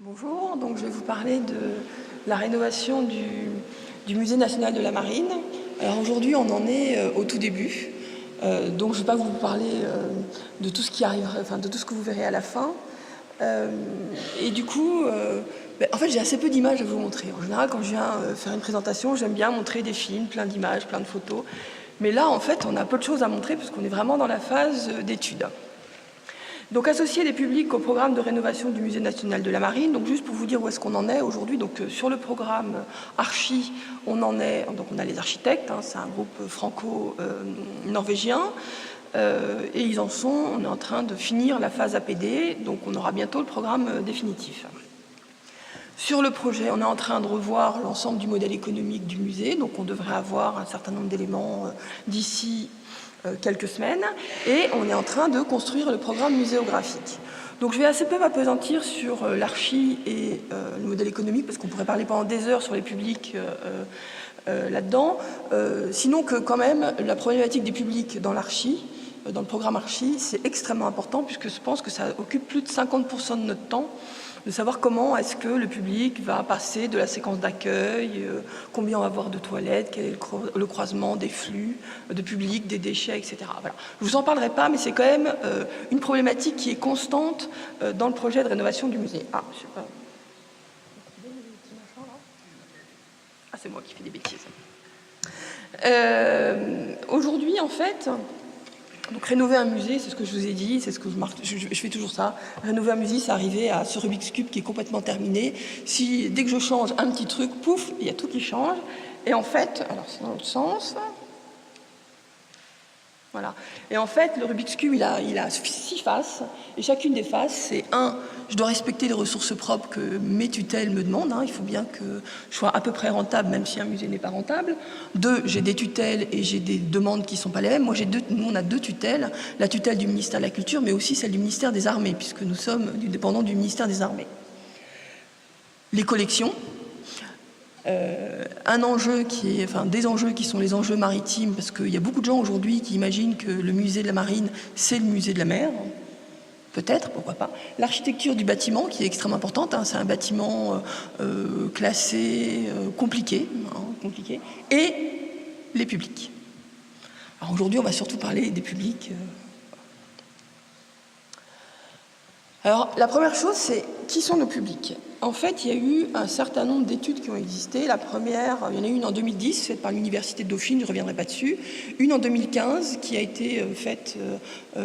Bonjour, donc je vais vous parler de la rénovation du Musée national de la Marine. Alors aujourd'hui on en est au tout début, donc je ne vais pas vous parler de tout ce qui arrivera, enfin de tout ce que vous verrez à la fin. Et du coup, en fait j'ai assez peu d'images à vous montrer. En général quand je viens faire une présentation, j'aime bien montrer des films, plein d'images, plein de photos. Mais là en fait on a peu de choses à montrer parce qu'on est vraiment dans la phase d'étude. Donc associer les publics au programme de rénovation du Musée national de la Marine, donc juste pour vous dire où est-ce qu'on en est aujourd'hui, donc sur le programme Archi, on en est, donc on a les architectes, hein, c'est un groupe franco-norvégien, et ils en sont, on est en train de finir la phase APD, donc on aura bientôt le programme définitif. Sur le projet, on est en train de revoir l'ensemble du modèle économique du musée, donc on devrait avoir un certain nombre d'éléments d'ici quelques semaines, et on est en train de construire le programme muséographique. Donc je vais assez peu m'appesantir sur l'archi et le modèle économique, parce qu'on pourrait parler pendant des heures sur les publics là-dedans, sinon que quand même la problématique des publics dans l'archi, dans le programme archi, c'est extrêmement important, puisque je pense que ça occupe plus de 50% de notre temps, de savoir comment est-ce que le public va passer de la séquence d'accueil, combien on va avoir de toilettes, quel est le croisement des flux de public, des déchets, etc. Voilà. Je ne vous en parlerai pas, mais c'est quand même une problématique qui est constante dans le projet de rénovation du musée. Ah, je sais pas. Ah, c'est moi qui fais des bêtises. Aujourd'hui, en fait, donc rénover un musée, c'est ce que je vous ai dit, c'est ce que je fais toujours ça. Rénover un musée, c'est arriver à ce Rubik's Cube qui est complètement terminé. Si dès que je change un petit truc, pouf, il y a tout qui change. Et en fait, alors c'est dans l'autre sens. Voilà. Et en fait, le Rubik's Cube, il a 6 faces. Et chacune des faces, c'est je dois respecter les ressources propres que mes tutelles me demandent. Il faut bien que je sois à peu près rentable, même si un musée n'est pas rentable. 2, j'ai des tutelles et j'ai des demandes qui ne sont pas les mêmes. Nous, on a 2 tutelles. La tutelle du ministère de la Culture, mais aussi celle du ministère des Armées, puisque nous sommes dépendants du ministère des Armées. Les collections. Des enjeux qui sont les enjeux maritimes, parce qu'il y a beaucoup de gens aujourd'hui qui imaginent que le musée de la marine, c'est le musée de la mer. Peut-être, pourquoi pas. L'architecture du bâtiment, qui est extrêmement importante, c'est un bâtiment classé, compliqué. Et les publics. Alors aujourd'hui, on va surtout parler des publics. Alors, la première chose, c'est qui sont nos publics? En fait, il y a eu un certain nombre d'études qui ont existé. La première, il y en a eu une en 2010, faite par l'Université de Dauphine, je ne reviendrai pas dessus. Une en 2015, qui a été faite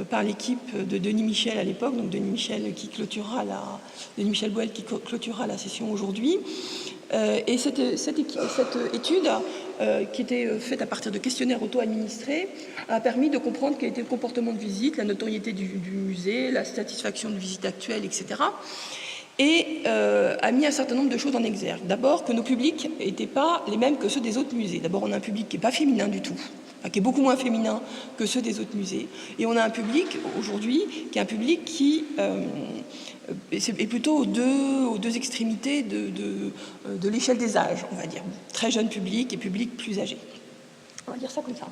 par l'équipe de Denis Michel à l'époque, donc Denis Michel Boel qui clôturera la session aujourd'hui. Et cette étude, qui était faite à partir de questionnaires auto-administrés, a permis de comprendre quel était le comportement de visite, la notoriété du musée, la satisfaction de visite actuelle, etc. Et a mis un certain nombre de choses en exergue. D'abord, que nos publics n'étaient pas les mêmes que ceux des autres musées. D'abord, on a un public qui n'est pas féminin du tout, qui est beaucoup moins féminin que ceux des autres musées. Et on a un public, aujourd'hui, qui est un public qui est plutôt aux deux extrémités de l'échelle des âges, on va dire. Très jeune public et public plus âgé. On va dire ça comme ça.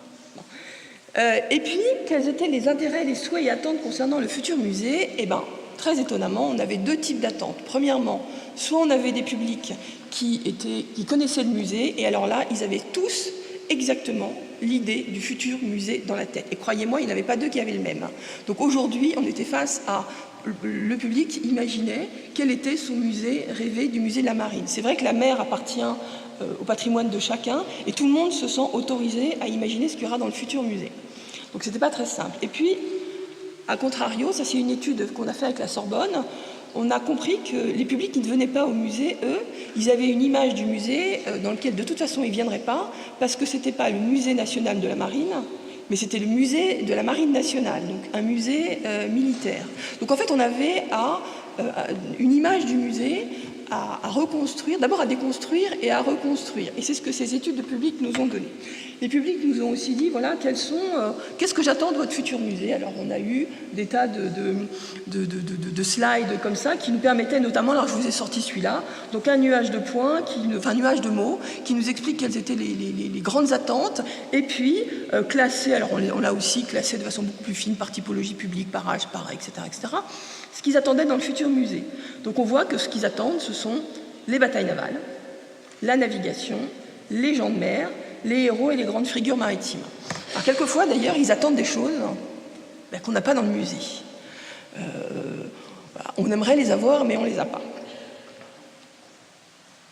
Et puis, quels étaient les intérêts, les souhaits et attentes concernant le futur musée? Eh bien, très étonnamment, on avait 2 types d'attentes. Premièrement, soit on avait des publics qui connaissaient le musée, et alors là, ils avaient tous exactement l'idée du futur musée dans la tête. Et croyez-moi, il n'y en avait pas 2 qui avaient le même. Donc aujourd'hui, on était face à le public imaginait quel était son musée rêvé du musée de la Marine. C'est vrai que la mer appartient au patrimoine de chacun, et tout le monde se sent autorisé à imaginer ce qu'il y aura dans le futur musée. Donc c'était pas très simple. Et puis, à contrario, ça c'est une étude qu'on a fait avec la Sorbonne, on a compris que les publics qui ne venaient pas au musée, eux, ils avaient une image du musée dans lequel de toute façon ils ne viendraient pas, parce que c'était pas le musée national de la Marine, mais c'était le musée de la Marine nationale, donc un musée militaire. Donc en fait, on avait une image du musée à reconstruire, d'abord à déconstruire et à reconstruire. Et c'est ce que ces études de public nous ont donné. Les publics nous ont aussi dit, voilà, qu'est-ce que j'attends de votre futur musée? Alors on a eu des tas de slides comme ça qui nous permettaient notamment, alors je vous ai sorti celui-là, donc un nuage de points, un nuage de mots qui nous explique quelles étaient les grandes attentes, et puis classé, alors on l'a aussi classé de façon beaucoup plus fine par typologie publique, par âge, par etc., ce qu'ils attendaient dans le futur musée. Donc on voit que ce qu'ils attendent, ce sont les batailles navales, la navigation, les gens de mer, les héros et les grandes figures maritimes. Alors quelquefois, d'ailleurs, ils attendent des choses qu'on n'a pas dans le musée. On aimerait les avoir, mais on ne les a pas.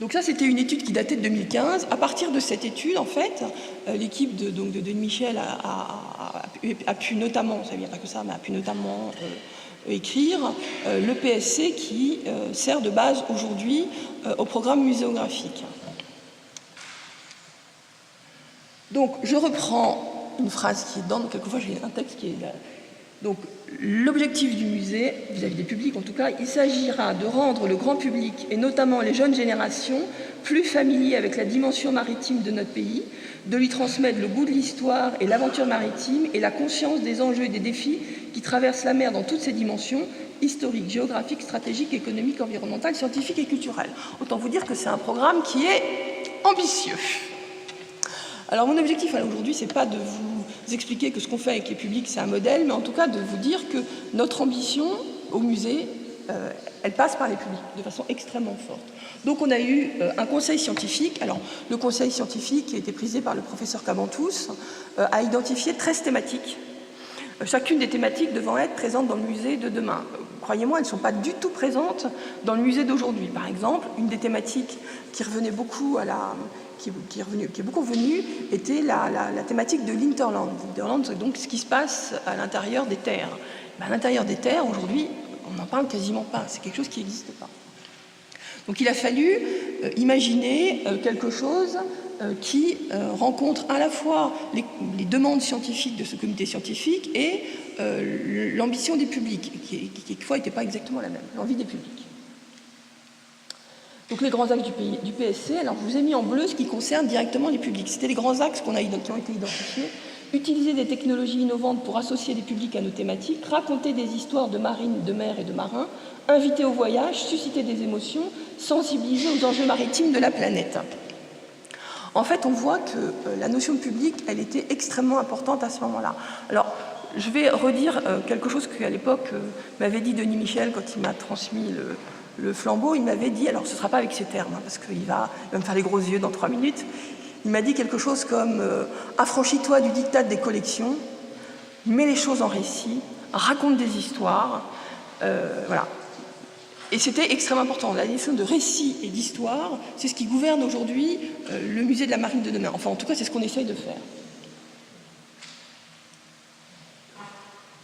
Donc ça, c'était une étude qui datait de 2015. À partir de cette étude, en fait, l'équipe de Denis Michel a pu notamment, ça ne vient pas que ça, mais a pu notamment écrire le PSC qui sert de base aujourd'hui au programme muséographique. Donc, je reprends une phrase qui est dedans, donc quelquefois j'ai un texte qui est là. Donc, l'objectif du musée, vis-à-vis des publics en tout cas, il s'agira de rendre le grand public, et notamment les jeunes générations, plus familiers avec la dimension maritime de notre pays, de lui transmettre le goût de l'histoire et l'aventure maritime et la conscience des enjeux et des défis qui traversent la mer dans toutes ses dimensions, historiques, géographiques, stratégiques, économiques, environnementales, scientifiques et culturelles. Autant vous dire que c'est un programme qui est ambitieux. Alors mon objectif aujourd'hui, ce n'est pas de vous expliquer que ce qu'on fait avec les publics, c'est un modèle, mais en tout cas de vous dire que notre ambition au musée, elle passe par les publics de façon extrêmement forte. Donc on a eu un conseil scientifique. Alors le conseil scientifique, qui a été présidé par le professeur Cabantous, a identifié 13 thématiques. Chacune des thématiques devant être présente dans le musée de demain. Croyez-moi, elles ne sont pas du tout présentes dans le musée d'aujourd'hui. Par exemple, une des thématiques qui revenait beaucoup qui est beaucoup revenue, était la thématique de l'Hinterland. L'Hinterland, c'est donc ce qui se passe à l'intérieur des terres. À l'intérieur des terres, aujourd'hui, on n'en parle quasiment pas. C'est quelque chose qui n'existe pas. Donc il a fallu imaginer quelque chose qui rencontre à la fois les demandes scientifiques de ce comité scientifique et l'ambition des publics, qui quelquefois n'était pas exactement la même, l'envie des publics. Donc les grands axes du PSC, alors je vous ai mis en bleu ce qui concerne directement les publics. C'était les grands axes qui ont été identifiés. Utiliser des technologies innovantes pour associer les publics à nos thématiques, raconter des histoires de marine, de mer et de marins, inviter au voyage, susciter des émotions, sensibiliser aux enjeux maritimes de la planète. En fait, on voit que la notion de public, elle était extrêmement importante à ce moment-là. Alors, je vais redire quelque chose qu'à l'époque m'avait dit Denis Michel quand il m'a transmis le flambeau. Il m'avait dit, alors ce ne sera pas avec ces termes, parce qu'il va me faire les gros yeux dans 3 minutes, il m'a dit quelque chose comme « Affranchis-toi du diktat des collections, mets les choses en récit, raconte des histoires. » Voilà. Et c'était extrêmement important. La notion de récit et d'histoire, c'est ce qui gouverne aujourd'hui le musée de la marine de demain. Enfin, en tout cas, c'est ce qu'on essaye de faire.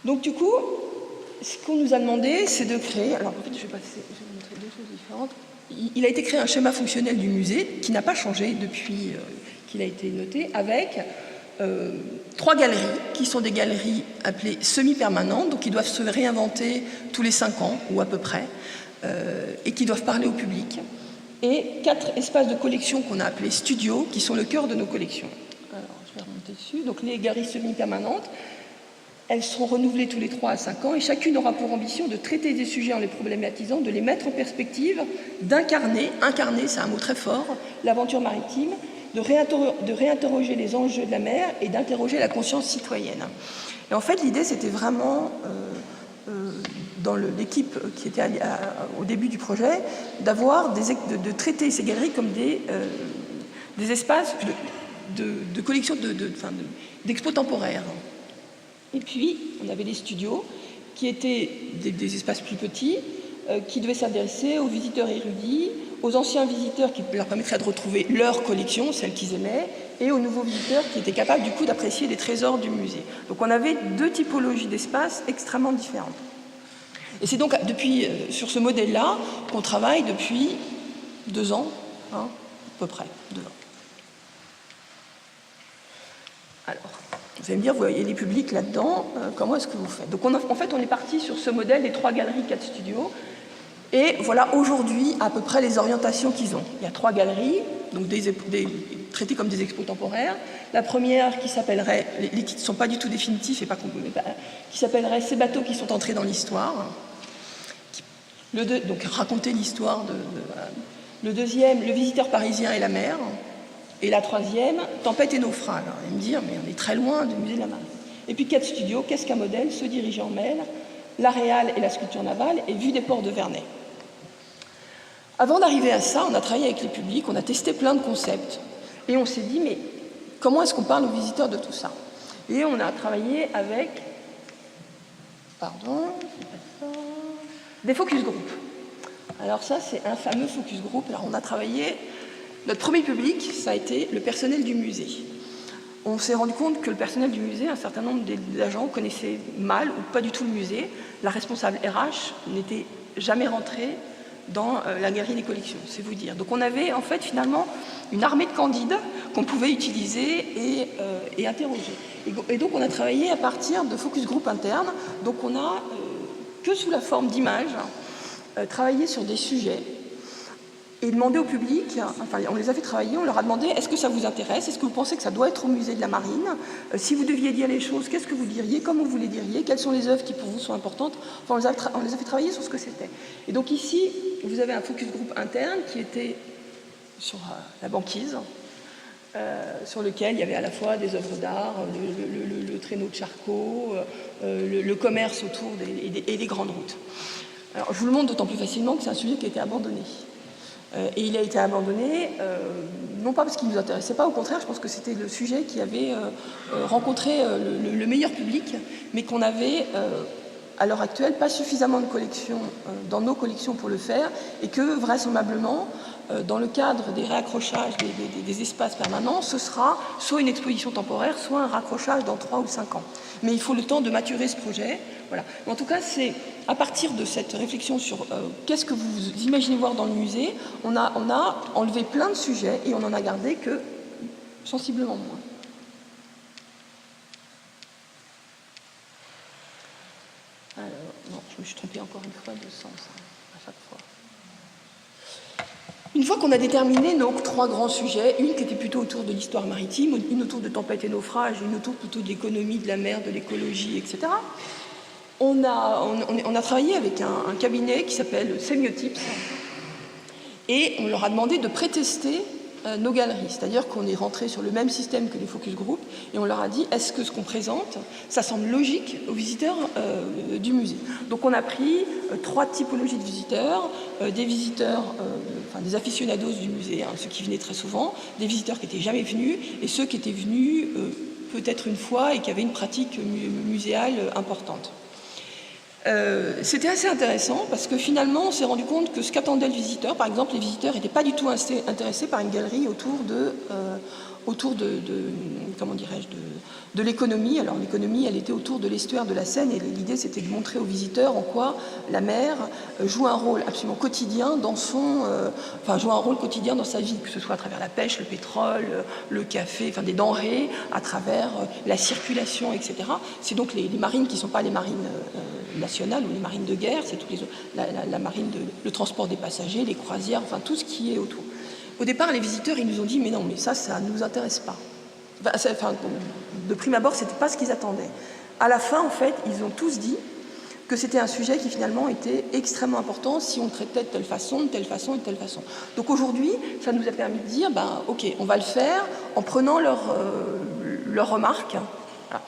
Donc, du coup, ce qu'on nous a demandé, c'est de créer... Alors, en fait, je vais vous montrer deux choses différentes. Il a été créé un schéma fonctionnel du musée qui n'a pas changé depuis qu'il a été noté, avec 3 galeries, qui sont des galeries appelées semi-permanentes, donc qui doivent se réinventer tous les 5 ans, ou à peu près, et qui doivent parler au public, et 4 espaces de collection qu'on a appelés studios, qui sont le cœur de nos collections. Alors, je vais remonter dessus. Donc, les galeries semi-permanentes, elles seront renouvelées tous les 3 à 5 ans, et chacune aura pour ambition de traiter des sujets en les problématisant, de les mettre en perspective, incarner, c'est un mot très fort, l'aventure maritime, de réinterroger les enjeux de la mer et d'interroger la conscience citoyenne. Et en fait, l'idée, c'était vraiment, dans l'équipe qui était au début du projet, de traiter ces galeries comme des espaces de collection d'expos temporaires. Et puis, on avait les studios, qui étaient des espaces plus petits, qui devaient s'adresser aux visiteurs érudits, aux anciens visiteurs qui leur permettraient de retrouver leur collection, celle qu'ils aimaient, et aux nouveaux visiteurs qui étaient capables, du coup, d'apprécier les trésors du musée. Donc, on avait 2 typologies d'espaces extrêmement différentes. Et c'est donc sur ce modèle-là qu'on travaille depuis 2 ans, à peu près 2 ans. Alors, vous allez me dire, vous voyez les publics là-dedans, comment est-ce que vous faites? Donc en fait, on est parti sur ce modèle des 3 galeries, 4 studios, Et voilà aujourd'hui à peu près les orientations qu'ils ont. Il y a 3 galeries, donc traitées comme des expos temporaires. La première qui s'appellerait, les titres ne sont pas du tout définitifs, et qui s'appellerait « Ces bateaux qui sont entrés dans l'histoire ». Donc raconter l'histoire voilà. Le deuxième, « Le visiteur parisien et la mer ». Et la troisième, « Tempête et naufrage ». Vous allez me dire, mais on est très loin du musée de la marine. Et puis 4 studios, « Qu'est-ce qu'un modèle »,« Se diriger en mer », La Réal et la sculpture navale, et Vue des ports de Vernet. Avant d'arriver à ça, on a travaillé avec les publics, on a testé plein de concepts. Et on s'est dit, mais comment est-ce qu'on parle aux visiteurs de tout ça? Et on a travaillé avec, des focus group. Alors ça, c'est un fameux focus group. Alors on a travaillé, notre premier public, ça a été le personnel du musée. On s'est rendu compte que le personnel du musée, un certain nombre d'agents connaissaient mal ou pas du tout le musée. La responsable RH n'était jamais rentrée dans la galerie des collections, c'est vous dire. Donc on avait en fait finalement une armée de candides qu'on pouvait utiliser et interroger. Et donc on a travaillé à partir de focus group internes. Donc on a, que sous la forme d'images, travaillé sur des sujets et demandé au public, enfin on les a fait travailler, on leur a demandé est-ce que ça vous intéresse, est-ce que vous pensez que ça doit être au musée de la Marine, si vous deviez dire les choses, qu'est-ce que vous diriez, comment vous les diriez, quelles sont les œuvres qui pour vous sont importantes, enfin on les a fait travailler sur ce que c'était. Et donc ici, vous avez un focus group interne qui était sur la banquise, sur lequel il y avait à la fois des œuvres d'art, le traîneau de Charcot, le commerce autour et des grandes routes. Alors je vous le montre d'autant plus facilement que c'est un sujet qui a été abandonné. Et il a été abandonné, non pas parce qu'il ne nous intéressait pas, au contraire, je pense que c'était le sujet qui avait rencontré le meilleur public, mais qu'on avait, à l'heure actuelle, pas suffisamment de collections dans nos collections pour le faire, et que, vraisemblablement, dans le cadre des réaccrochages des espaces permanents, ce sera soit une exposition temporaire, soit un raccrochage dans 3 ou 5 ans. Mais il faut le temps de maturer ce projet. Voilà. Mais en tout cas, c'est à partir de cette réflexion sur qu'est-ce que vous imaginez voir dans le musée, on a enlevé plein de sujets et on n'en a gardé que sensiblement moins. Alors, non, je me suis trompée encore une fois de sens, à chaque fois. Une fois qu'on a déterminé nos 3 grands sujets, une qui était plutôt autour de l'histoire maritime, une autour de tempête et naufrage, une autour plutôt de l'économie, de la mer, de l'écologie, etc., on a travaillé avec un cabinet qui s'appelle Semiotips et on leur a demandé de prétester nos galeries. C'est-à-dire qu'on est rentré sur le même système que les focus group et on leur a dit est-ce que ce qu'on présente, ça semble logique aux visiteurs du musée. Donc on a pris 3 typologies de visiteurs, des visiteurs, des aficionados du musée, hein, ceux qui venaient très souvent, des visiteurs qui n'étaient jamais venus et ceux qui étaient venus peut-être une fois et qui avaient une pratique muséale importante. C'était assez intéressant parce que finalement on s'est rendu compte que ce qu'attendait le visiteur, par exemple les visiteurs n'étaient pas du tout intéressés par une galerie autour de comment dirais-je, de l'économie. Alors l'économie elle était autour de l'estuaire de la Seine et l'idée c'était de montrer aux visiteurs en quoi la mer joue un rôle absolument quotidien dans joue un rôle quotidien dans sa vie, que ce soit à travers la pêche, le pétrole, le café, enfin des denrées, à travers la circulation, etc. C'est donc les marines qui ne sont pas les marines nationales ou les marines de guerre, c'est la marine le transport des passagers, les croisières, enfin tout ce qui est autour. Au départ, les visiteurs, ils nous ont dit « mais non, mais ça ne nous intéresse pas ». De prime abord, ce n'était pas ce qu'ils attendaient. À la fin, en fait, ils ont tous dit que c'était un sujet qui finalement était extrêmement important si on le traitait de telle façon, de telle façon et de telle façon. Donc aujourd'hui, ça nous a permis de dire ok, on va le faire en prenant leurs remarques. Voilà.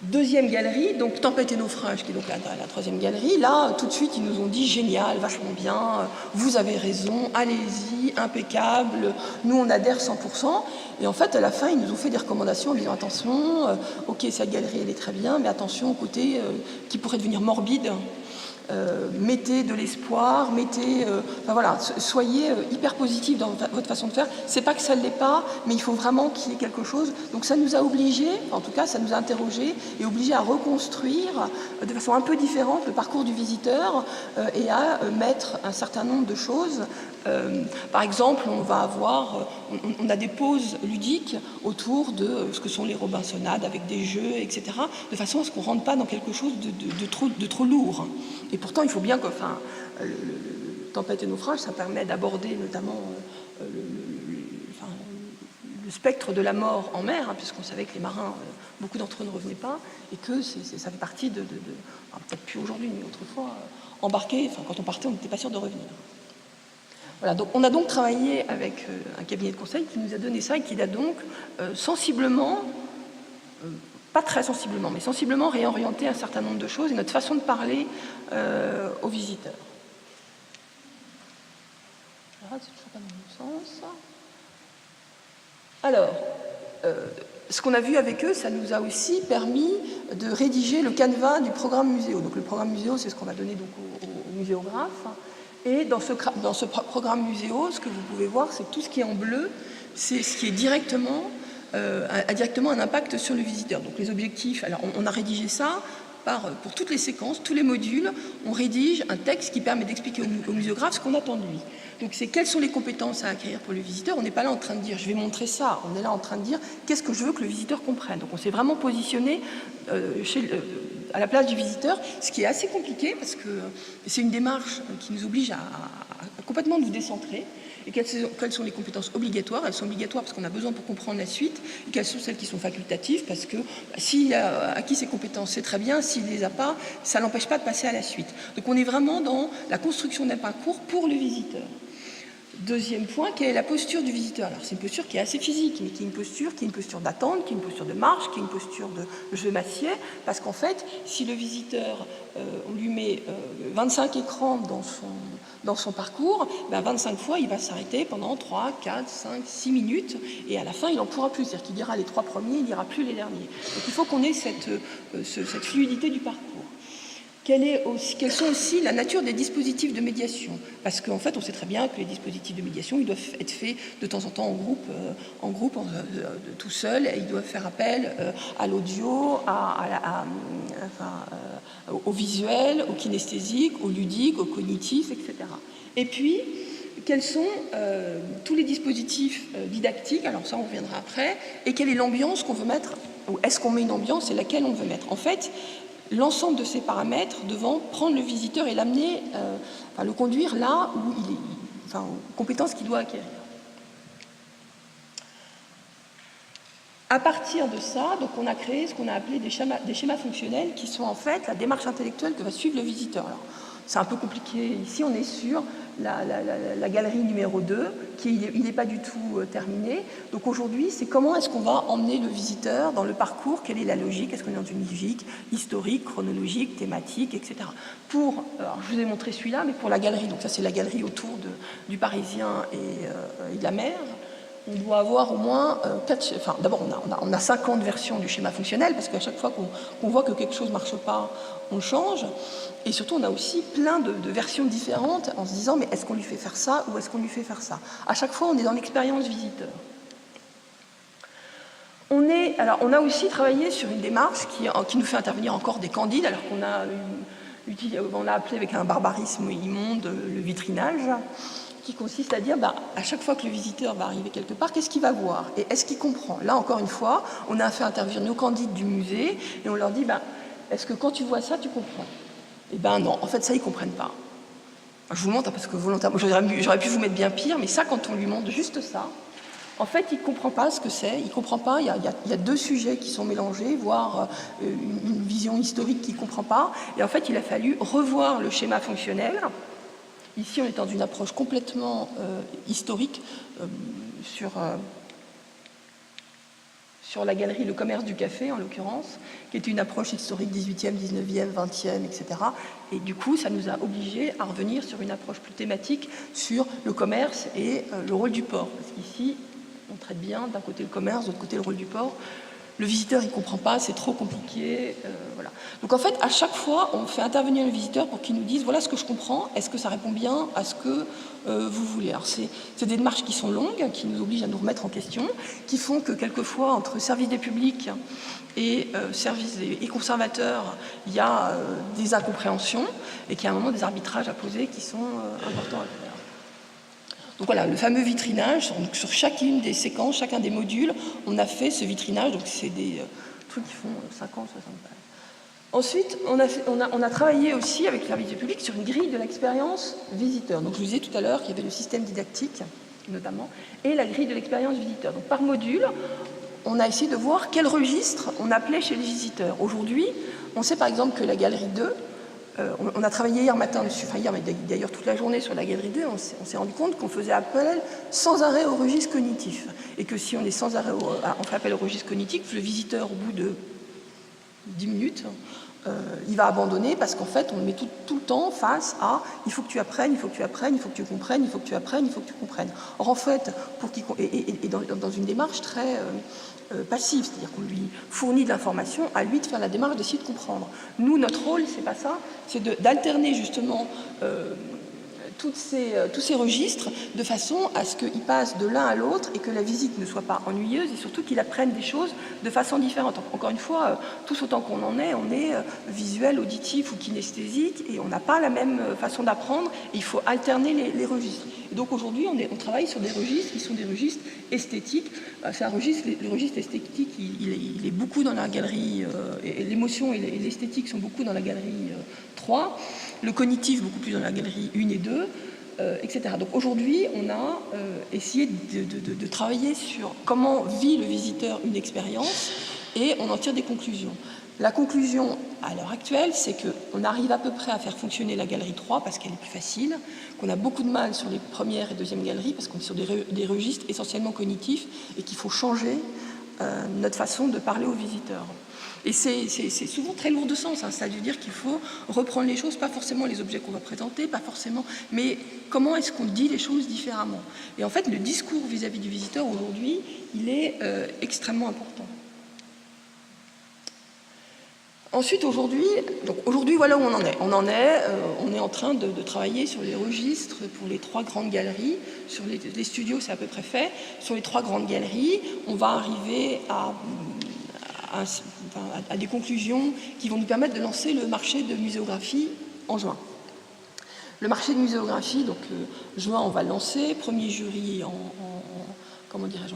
Deuxième galerie, donc Tempête et naufrage, qui est donc la 3e galerie. Là, tout de suite, ils nous ont dit génial, vachement bien, vous avez raison, allez-y, impeccable, nous on adhère 100%. Et en fait, à la fin, ils nous ont fait des recommandations en disant attention, ok, cette galerie elle est très bien, mais attention au côté qui pourrait devenir morbide. Mettez de l'espoir, soyez hyper positif dans votre façon de faire. C'est pas que ça ne l'est pas, mais il faut vraiment qu'il y ait quelque chose. Donc ça nous a obligés, en tout cas ça nous a interrogés et obligés à reconstruire de façon un peu différente le parcours du visiteur et à mettre un certain nombre de choses. Par exemple, on a des pauses ludiques autour de ce que sont les Robinsonades avec des jeux, etc. De façon à ce qu'on ne rentre pas dans quelque chose de trop lourd. Et pourtant, il faut bien que tempête et naufrage, ça permet d'aborder notamment le spectre de la mort en mer, hein, puisqu'on savait que les marins, beaucoup d'entre eux ne revenaient pas, et que ça fait partie peut-être plus aujourd'hui, mais autrefois, embarquer, quand on partait, on n'était pas sûr de revenir. Voilà, donc on a donc travaillé avec un cabinet de conseil qui nous a donné ça et qui a donc sensiblement, pas très sensiblement, mais sensiblement réorienté un certain nombre de choses et notre façon de parler aux visiteurs. C'est toujours pas dans le bon sens. Alors, ce qu'on a vu avec eux, ça nous a aussi permis de rédiger le canevas du programme Muséo. Donc le programme Muséo, c'est ce qu'on va donner donc au muséographe. Et dans ce programme Muséo, ce que vous pouvez voir, c'est que tout ce qui est en bleu, c'est ce qui est directement, a directement un impact sur le visiteur. Donc les objectifs, alors on a rédigé ça pour toutes les séquences, tous les modules, on rédige un texte qui permet d'expliquer au muséographe ce qu'on attend de lui. Donc c'est quelles sont les compétences à acquérir pour le visiteur. On n'est pas là en train de dire je vais montrer ça, on est là en train de dire qu'est-ce que je veux que le visiteur comprenne. Donc on s'est vraiment positionné à la place du visiteur, ce qui est assez compliqué parce que c'est une démarche qui nous oblige à complètement nous décentrer. Et quelles sont les compétences obligatoires? Elles sont obligatoires parce qu'on a besoin pour comprendre la suite. Et quelles sont celles qui sont facultatives? Parce que s'il a acquis ces compétences, c'est très bien. S'il ne les a pas, ça ne l'empêche pas de passer à la suite. Donc on est vraiment dans la construction d'un parcours pour le visiteur. Deuxième point, quelle est la posture du visiteur? Alors c'est une posture qui est assez physique, mais qui est une posture d'attente, qui est une posture de marche, qui est une posture de je m'assieds, parce qu'en fait, si le visiteur, on lui met 25 écrans dans son parcours, 25 fois, il va s'arrêter pendant 3, 4, 5, 6 minutes, et à la fin, il n'en pourra plus. C'est-à-dire qu'il dira les 3 premiers, il ne dira plus les derniers. Donc il faut qu'on ait cette fluidité du parcours. Quelles sont aussi la nature des dispositifs de médiation? Parce qu'en fait, on sait très bien que les dispositifs de médiation, ils doivent être faits de temps en temps en groupe, tout seul, et ils doivent faire appel à l'audio, au visuel, au kinesthésique, au ludique, au cognitif, etc. Et puis, quels sont tous les dispositifs didactiques? Alors ça, on reviendra après. Et quelle est l'ambiance qu'on veut mettre? Ou est-ce qu'on met une ambiance et laquelle on veut mettre? En fait, l'ensemble de ces paramètres devant prendre le visiteur et l'amener, le conduire là où il est, aux compétences qu'il doit acquérir. À partir de ça, donc on a créé ce qu'on a appelé des schémas fonctionnels qui sont en fait la démarche intellectuelle que va suivre le visiteur. Alors, c'est un peu compliqué. Ici, on est sur la galerie numéro 2, il n'est pas du tout terminé. Donc aujourd'hui, c'est comment est-ce qu'on va emmener le visiteur dans le parcours, quelle est la logique, est-ce qu'on est dans une logique historique, chronologique, thématique, etc. Alors je vous ai montré celui-là, mais pour la galerie, donc ça c'est la galerie autour du Parisien et de la mer, on doit avoir au moins 4... d'abord, on a 50 versions du schéma fonctionnel, parce qu'à chaque fois qu'on voit que quelque chose ne marche pas, on change. Et surtout, on a aussi plein de versions différentes en se disant, mais est-ce qu'on lui fait faire ça ou est-ce qu'on lui fait faire ça? À chaque fois, on est dans l'expérience visiteur. On a aussi travaillé sur une démarche qui nous fait intervenir encore des candides, alors qu'on a appelé avec un barbarisme immonde le vitrinage, qui consiste à dire, à chaque fois que le visiteur va arriver quelque part, qu'est-ce qu'il va voir? Et est-ce qu'il comprend? Là, encore une fois, on a fait intervenir nos candides du musée, et on leur dit, est-ce que quand tu vois ça, tu comprends? Eh non, en fait, ça, ils ne comprennent pas. Je vous montre, parce que volontairement, j'aurais pu vous mettre bien pire, mais ça, quand on lui montre juste ça, en fait, il ne comprend pas ce que c'est, il ne comprend pas, il y a deux sujets qui sont mélangés, voire une vision historique qu'il ne comprend pas, et en fait, il a fallu revoir le schéma fonctionnel. Ici, on est dans une approche complètement historique sur la galerie Le Commerce du Café, en l'occurrence, qui était une approche historique 18e, 19e, 20e, etc. Et du coup, ça nous a obligés à revenir sur une approche plus thématique sur le commerce et le rôle du port. Parce qu'ici, on traite bien d'un côté le commerce, de l'autre côté le rôle du port. Le visiteur, il ne comprend pas, c'est trop compliqué. Voilà. Donc en fait, à chaque fois, on fait intervenir le visiteur pour qu'il nous dise, voilà ce que je comprends, est-ce que ça répond bien à ce que vous voulez? Alors c'est des démarches qui sont longues, qui nous obligent à nous remettre en question, qui font que quelquefois, entre service des publics et service et conservateurs, il y a des incompréhensions et qu'il y a un moment des arbitrages à poser qui sont importants à faire. Donc voilà, le fameux vitrinage, donc sur chacune des séquences, chacun des modules, on a fait ce vitrinage, donc c'est des trucs qui font 50, 60 pages. Ensuite, on a travaillé aussi avec le service du public sur une grille de l'expérience visiteur. Donc je vous disais tout à l'heure qu'il y avait le système didactique, notamment, et la grille de l'expérience visiteur. Donc par module, on a essayé de voir quel registre on appelait chez les visiteurs. Aujourd'hui, on sait par exemple que la galerie 2, on a travaillé hier matin dessus, enfin hier, mais d'ailleurs toute la journée sur la galerie 2, on s'est rendu compte qu'on faisait appel sans arrêt au registre cognitif. Et que si on est sans arrêt, on fait appel au registre cognitif, le visiteur, au bout de 10 minutes, il va abandonner parce qu'en fait, on le met tout le temps face à « il faut que tu apprennes, il faut que tu apprennes, il faut que tu comprennes, il faut que tu apprennes, il faut que tu comprennes ». Or, en fait, et dans une démarche très passive, c'est-à-dire qu'on lui fournit de l'information, à lui de faire la démarche d'essayer de comprendre. Nous, notre rôle, c'est pas ça, c'est d'alterner justement tous ces registres de façon à ce qu'ils passent de l'un à l'autre et que la visite ne soit pas ennuyeuse et surtout qu'il apprenne des choses de façon différente. Encore une fois, tous autant qu'on en est, on est visuel, auditif ou kinesthésique et on n'a pas la même façon d'apprendre. Il faut alterner les registres. Et donc aujourd'hui, on travaille sur des registres qui sont des registres esthétiques. C'est un registre, le registre esthétique, il est beaucoup dans la galerie, et l'émotion et l'esthétique sont beaucoup dans la galerie 3. Le cognitif, beaucoup plus dans la galerie 1 et 2, etc. Donc aujourd'hui, on a essayé de travailler sur comment vit le visiteur une expérience et on en tire des conclusions. La conclusion, à l'heure actuelle, c'est qu'on arrive à peu près à faire fonctionner la galerie 3 parce qu'elle est plus facile, qu'on a beaucoup de mal sur les premières et deuxièmes galeries parce qu'on est sur des registres essentiellement cognitifs et qu'il faut changer notre façon de parler aux visiteurs. Et c'est souvent très lourd de sens, hein. C'est-à-dire qu'il faut reprendre les choses, pas forcément les objets qu'on va présenter, pas forcément, mais comment est-ce qu'on dit les choses différemment. Et en fait, le discours vis-à-vis du visiteur aujourd'hui, il est extrêmement important. Ensuite, aujourd'hui, voilà où on en est. On est en train de travailler sur les registres pour les 3 grandes galeries. Sur les studios, c'est à peu près fait. Sur les 3 grandes galeries, on va arriver à des conclusions qui vont nous permettre de lancer le marché de muséographie en juin. Le marché de muséographie, donc juin, on va le lancer, premier jury en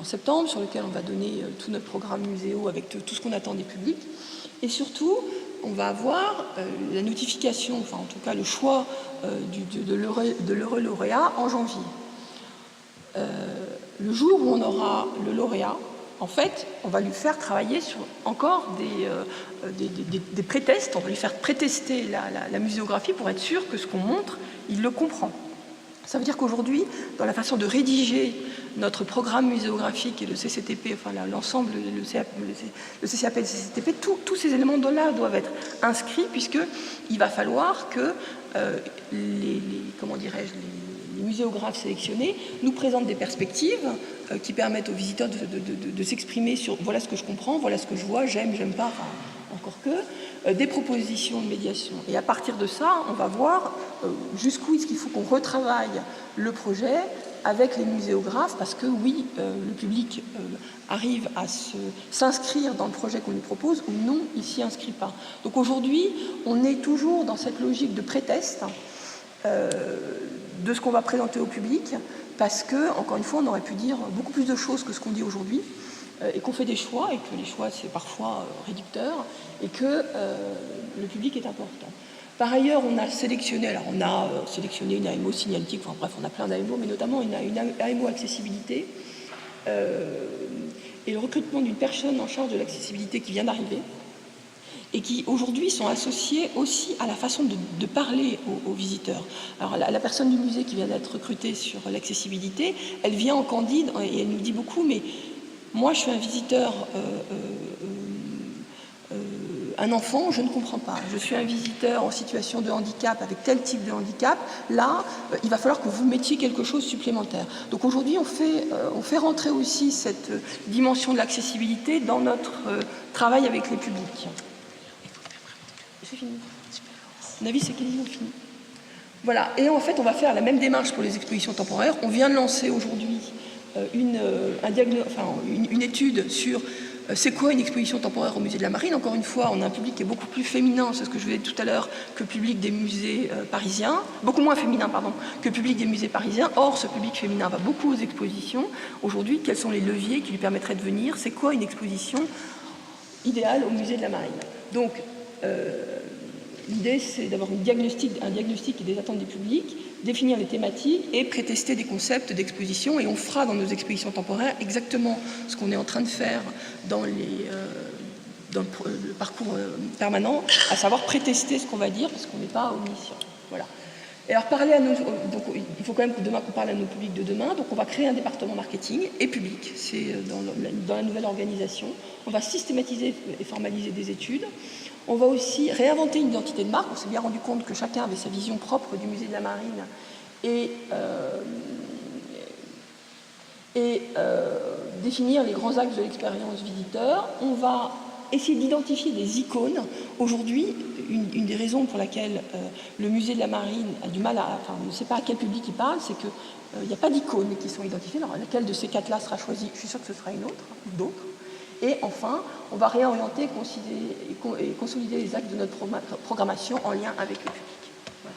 septembre, sur lequel on va donner tout notre programme muséo avec tout ce qu'on attend des publics. Et surtout, on va avoir la notification, enfin en tout cas le choix de l'heureux lauréat en janvier. Le jour où on aura le lauréat, en fait, on va lui faire travailler sur encore des pré-tests, on va lui faire pré-tester la muséographie pour être sûr que ce qu'on montre, il le comprend. Ça veut dire qu'aujourd'hui, dans la façon de rédiger notre programme muséographique et le CCTP, enfin l'ensemble, le CCAP et le CCTP, tous ces éléments-là doivent être inscrits puisqu'il va falloir que les muséographes sélectionnés nous présentent des perspectives qui permettent aux visiteurs de s'exprimer sur voilà ce que je comprends, voilà ce que je vois, j'aime, j'aime pas, enfin, encore que, des propositions de médiation. Et à partir de ça, on va voir jusqu'où est-ce qu'il faut qu'on retravaille le projet avec les muséographes, parce que oui, le public arrive à s'inscrire dans le projet qu'on lui propose, ou non, il ne s'y inscrit pas. Donc aujourd'hui, on est toujours dans cette logique de pré-test de ce qu'on va présenter au public, parce que, encore une fois, on aurait pu dire beaucoup plus de choses que ce qu'on dit aujourd'hui, et qu'on fait des choix, et que les choix, c'est parfois réducteur, et que le public est important. Par ailleurs, on a sélectionné une AMO signalétique, enfin bref, on a plein d'AMO, mais notamment une AMO accessibilité, et le recrutement d'une personne en charge de l'accessibilité qui vient d'arriver, et qui aujourd'hui sont associés aussi à la façon de parler aux visiteurs. Alors la personne du musée qui vient d'être recrutée sur l'accessibilité, elle vient en candide et elle nous dit beaucoup, mais moi je suis un visiteur, un enfant, je ne comprends pas. Je suis un visiteur en situation de handicap avec tel type de handicap. Là, il va falloir que vous mettiez quelque chose supplémentaire. Donc aujourd'hui, on fait rentrer aussi cette dimension de l'accessibilité dans notre travail avec les publics. C'est fini. Mon avis, c'est quasiment fini. Voilà. Et en fait, on va faire la même démarche pour les expositions temporaires. On vient de lancer aujourd'hui une étude sur c'est quoi une exposition temporaire au musée de la Marine. Encore une fois, on a un public qui est beaucoup plus féminin, c'est ce que je vous ai dit tout à l'heure, que le public des musées parisiens, beaucoup moins féminin, pardon, que le public des musées parisiens. Or, ce public féminin va beaucoup aux expositions. Aujourd'hui, quels sont les leviers qui lui permettraient de venir? C'est quoi une exposition idéale au musée de la Marine? Donc, l'idée, c'est d'avoir un diagnostic et des attentes des publics, définir les thématiques et prétester des concepts d'exposition. Et on fera dans nos expositions temporaires exactement ce qu'on est en train de faire dans le parcours permanent, à savoir prétester ce qu'on va dire, parce qu'on n'est pas omniscient. Voilà. Et alors, donc, il faut quand même que demain qu'on parle à nos publics de demain. Donc, on va créer un département marketing et public. C'est dans la nouvelle organisation. On va systématiser et formaliser des études. On va aussi réinventer une identité de marque. On s'est bien rendu compte que chacun avait sa vision propre du musée de la Marine et définir les grands axes de l'expérience visiteur. On va essayer d'identifier des icônes. Aujourd'hui, une des raisons pour laquelle le musée de la Marine a du mal ne sait pas à quel public il parle, c'est qu'il n'y a pas d'icônes qui sont identifiées. Alors, laquelle de ces quatre-là sera choisie? Je suis sûre que ce sera une autre, ou d'autres. Et enfin, on va réorienter et consolider les axes de notre programmation en lien avec le public. Voilà.